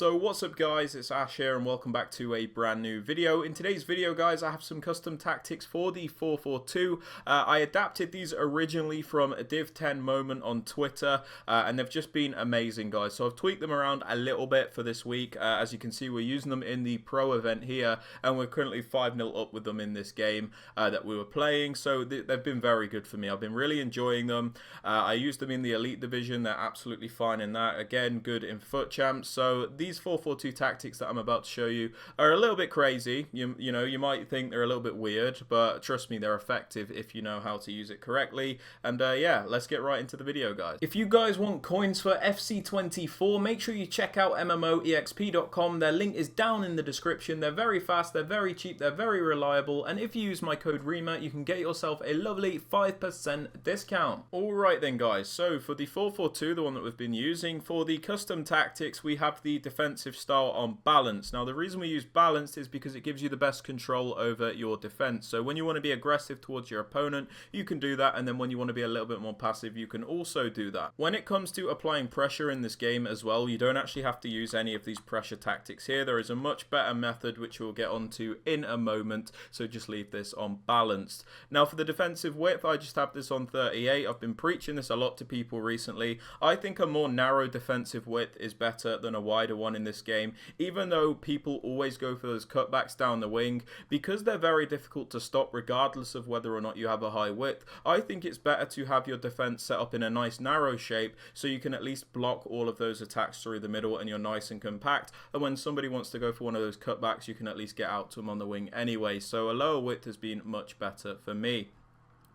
So what's up guys, it's Ash here and welcome back to a brand new video. In today's video guys, I have some custom tactics for the 4-4-2. I adapted these originally from a Div 10 moment on Twitter and they've just been amazing guys. So I've tweaked them around a little bit for this week. As you can see, we're using them in the pro event here and we're currently 5-0 up with them in this game that we were playing. So they've been very good for me. I've been really enjoying them. I used them in the elite division. They're absolutely fine in that. Again, good in foot champs. So these 4-4-2 tactics that I'm about to show you are a little bit crazy. You know, you might think they're a little bit weird, but trust me, they're effective if you know how to use it correctly. And yeah, let's get right into the video, guys. If you guys want coins for FC24, make sure you check out MMOEXP.com. Their link is down in the description. They're very fast, they're very cheap, they're very reliable, and if you use my code Rema, you can get yourself a lovely 5% discount. Alright then guys, so for the 4-4-2, the one that we've been using, for the custom tactics, we have the defensive style on balance. Now the reason we use balanced is because it gives you the best control over your defense. So when you want to be aggressive towards your opponent, you can do that, and then when you want to be a little bit more passive, you can also do that. When it comes to applying pressure in this game as well, you don't actually have to use any of these pressure tactics here. There is a much better method which we'll get onto in a moment, so just leave this on balanced. Now for the defensive width, I just have this on 38. I've been preaching this a lot to people recently. I think a more narrow defensive width is better than a wider one in this game, even though people always go for those cutbacks down the wing. Because they're very difficult to stop regardless of whether or not you have a high width, I think it's better to have your defense set up in a nice narrow shape so you can at least block all of those attacks through the middle and you're nice and compact, and when somebody wants to go for one of those cutbacks, you can at least get out to them on the wing anyway. So a lower width has been much better for me.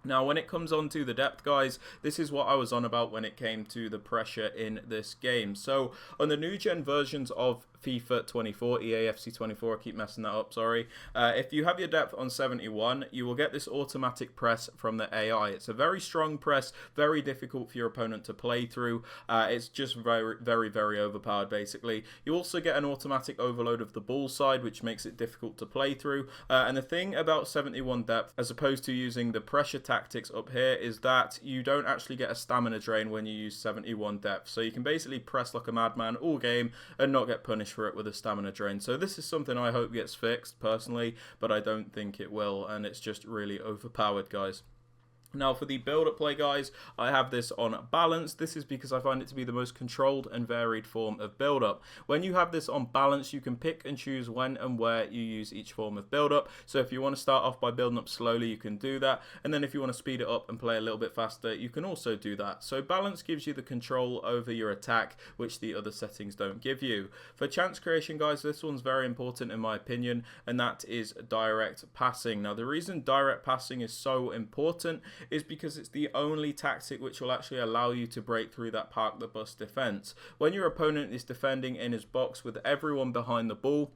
Now when it comes on to the depth guys, this is what I was on about when it came to the pressure in this game. So on the new gen versions of FIFA 24, EAFC 24, I keep messing that up, sorry. If you have your depth on 71, you will get this automatic press from the AI. It's a very strong press, very difficult for your opponent to play through. It's just very overpowered basically. You also get an automatic overload of the ball side, which makes it difficult to play through. And the thing about 71 depth, as opposed to using the pressure tactics up here, is that you don't actually get a stamina drain when you use 71 depth. So you can basically press like a madman all game and not get punished for it with a stamina drain. So this is something I hope gets fixed personally, but I don't think it will, and it's just really overpowered guys. Now for the build-up play guys, I have this on balance. This is because I find it to be the most controlled and varied form of build-up. When you have this on balance, you can pick and choose when and where you use each form of build-up. So if you want to start off by building up slowly, you can do that. And then if you want to speed it up and play a little bit faster, you can also do that. So balance gives you the control over your attack, which the other settings don't give you. For chance creation guys, this one's very important in my opinion, and that is direct passing. Now the reason direct passing is so important is because it's the only tactic which will actually allow you to break through that park the bus defense. When your opponent is defending in his box with everyone behind the ball,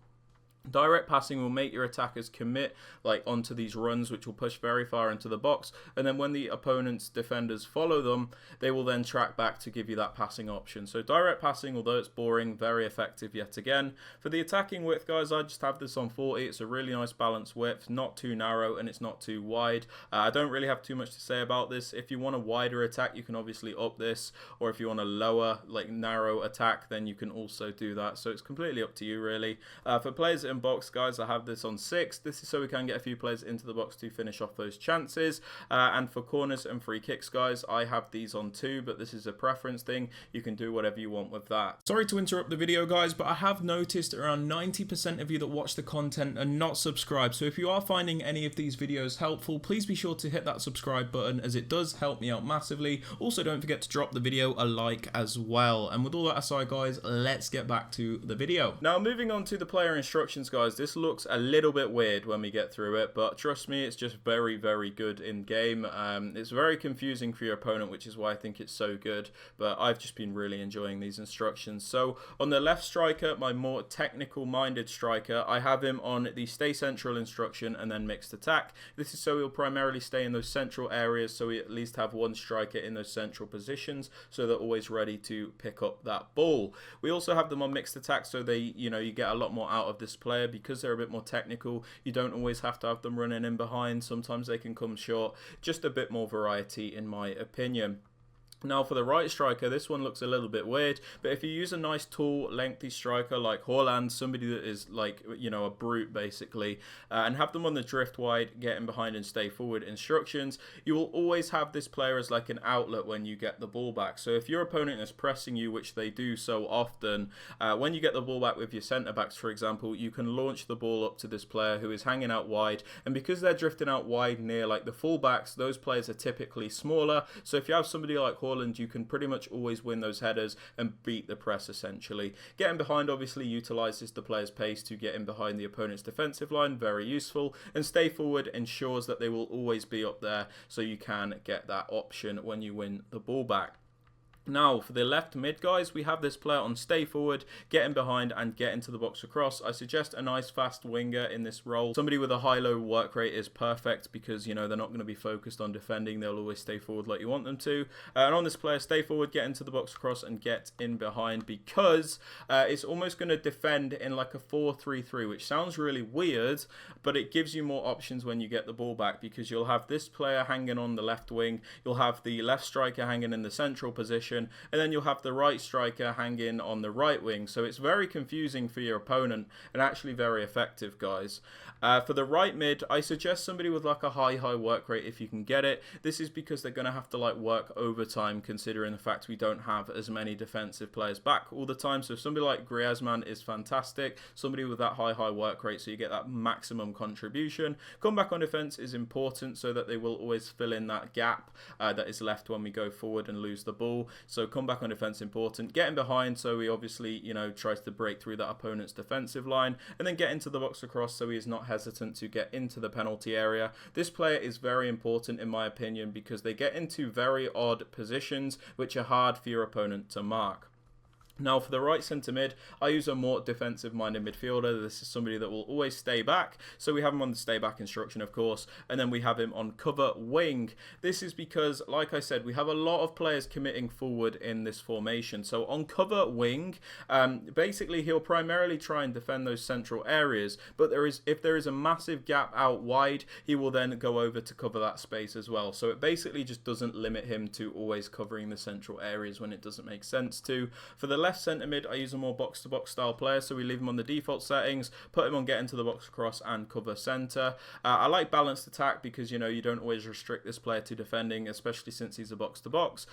direct passing will make your attackers commit like onto these runs which will push very far into the box, and then when the opponent's defenders follow them, they will then track back to give you that passing option. So direct passing, although it's boring, very effective yet again. For the attacking width guys, I just have this on 40. It's a really nice balanced width, not too narrow and it's not too wide. I don't really have too much to say about this. If you want a wider attack, you can obviously up this, or if you want a lower like narrow attack, then you can also do that. So it's completely up to you really. For players in box guys, I have this on 6. This is so we can get a few players into the box to finish off those chances. And for corners and free kicks guys, I have these on 2, but this is a preference thing. You can do whatever you want with that. Sorry to interrupt the video guys, but I have noticed around 90% of you that watch the content are not subscribed. So if you are finding any of these videos helpful, please be sure to hit that subscribe button, as it does help me out massively. Also don't forget to drop the video a like as well. And with all that aside guys, let's get back to the video. Now moving on to the player instructions guys, this looks a little bit weird when we get through it, but trust me, it's just very good in game. It's very confusing for your opponent, which is why I think it's so good, but I've just been really enjoying these instructions. So on the left striker, my more technical minded striker, I have him on the stay central instruction and then mixed attack. This is so he'll primarily stay in those central areas, so we at least have one striker in those central positions, so they're always ready to pick up that ball. We also have them on mixed attack, so they, you get a lot more out of this player because they're a bit more technical. You don't always have to have them running in behind. Sometimes they can come short. Just a bit more variety in my opinion. Now for the right striker, this one looks a little bit weird, but if you use a nice tall, lengthy striker like Haaland, somebody that is like, you know, a brute basically, and have them on the drift wide, get in behind and stay forward instructions, you will always have this player as like an outlet when you get the ball back. So if your opponent is pressing you, which they do so often, when you get the ball back with your centre backs, for example, you can launch the ball up to this player who is hanging out wide, and because they're drifting out wide near like the fullbacks, those players are typically smaller. So if you have somebody like Haaland, you can pretty much always win those headers and beat the press essentially. Getting behind obviously utilises the player's pace to get in behind the opponent's defensive line, very useful, and stay forward ensures that they will always be up there so you can get that option when you win the ball back. Now, for the left mid guys, we have this player on stay forward, get in behind and get into the box across. I suggest a nice fast winger in this role. Somebody with a high-low work rate is perfect because, you know, they're not going to be focused on defending. They'll always stay forward like you want them to. And on this player, stay forward, get into the box across and get in behind because it's almost going to defend in like a 4-3-3, which sounds really weird, but it gives you more options when you get the ball back because you'll have this player hanging on the left wing, you'll have the left striker hanging in the central position, and then you'll have the right striker hanging on the right wing. So it's very confusing for your opponent and actually very effective, guys. For the right mid, I suggest somebody with like a high work rate if you can get it. This is because they're going to have to like work overtime considering the fact we don't have as many defensive players back all the time. So somebody like Griezmann is fantastic. Somebody with that high work rate so you get that maximum contribution. Comeback on defense is important so that they will always fill in that gap that is left when we go forward and lose the ball. So comeback on defense important. Getting behind so he obviously, you know, tries to break through that opponent's defensive line, and then get into the box across so he is not hesitant to get into the penalty area. This player is very important in my opinion because they get into very odd positions which are hard for your opponent to mark. Now for the right centre mid, I use a more defensive minded midfielder. This is somebody that will always stay back. So we have him on the stay back instruction, of course, and then we have him on cover wing. This is because, like I said, we have a lot of players committing forward in this formation. So on cover wing, basically he'll primarily try and defend those central areas, but if there is a massive gap out wide, he will then go over to cover that space as well. So it basically just doesn't limit him to always covering the central areas when it doesn't make sense to. For the left centre mid, I use a more box-to-box style player, so we leave him on the default settings, put him on get into the box across and cover centre. I like balanced attack because, you know, you don't always restrict this player to defending, especially since he's a box-to-box.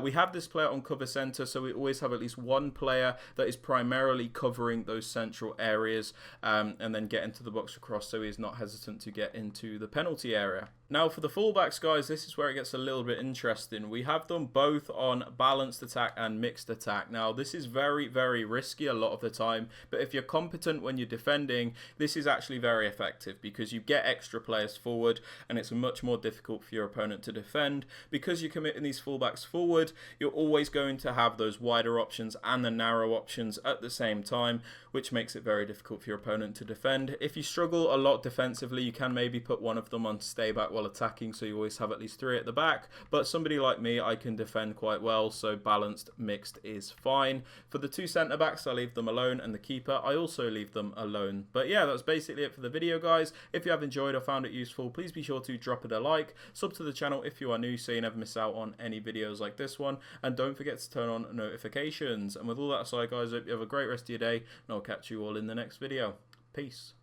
We have this player on cover centre, so we always have at least one player that is primarily covering those central areas, and then get into the box across so he's not hesitant to get into the penalty area. Now for the fullbacks, guys, this is where it gets a little bit interesting. We have them both on balanced attack and mixed attack. Now this is very risky a lot of the time, but if you're competent when you're defending, this is actually very effective because you get extra players forward and it's much more difficult for your opponent to defend. Because you're committing these fullbacks forward, you're always going to have those wider options and the narrow options at the same time, which makes it very difficult for your opponent to defend. If you struggle a lot defensively, you can maybe put one of them on stay back while attacking, so you always have at least 3 at the back, but somebody like me, I can defend quite well, so balanced mixed is fine. For the 2 centre backs, I leave them alone, and the keeper, I also leave them alone. But yeah, that's basically it for the video, guys. If you have enjoyed or found it useful, please be sure to drop it a like, sub to the channel if you are new so you never miss out on any videos like this one, and don't forget to turn on notifications. And with all that aside, guys, I hope you have a great rest of your day, and I'll catch you all in the next video. Peace.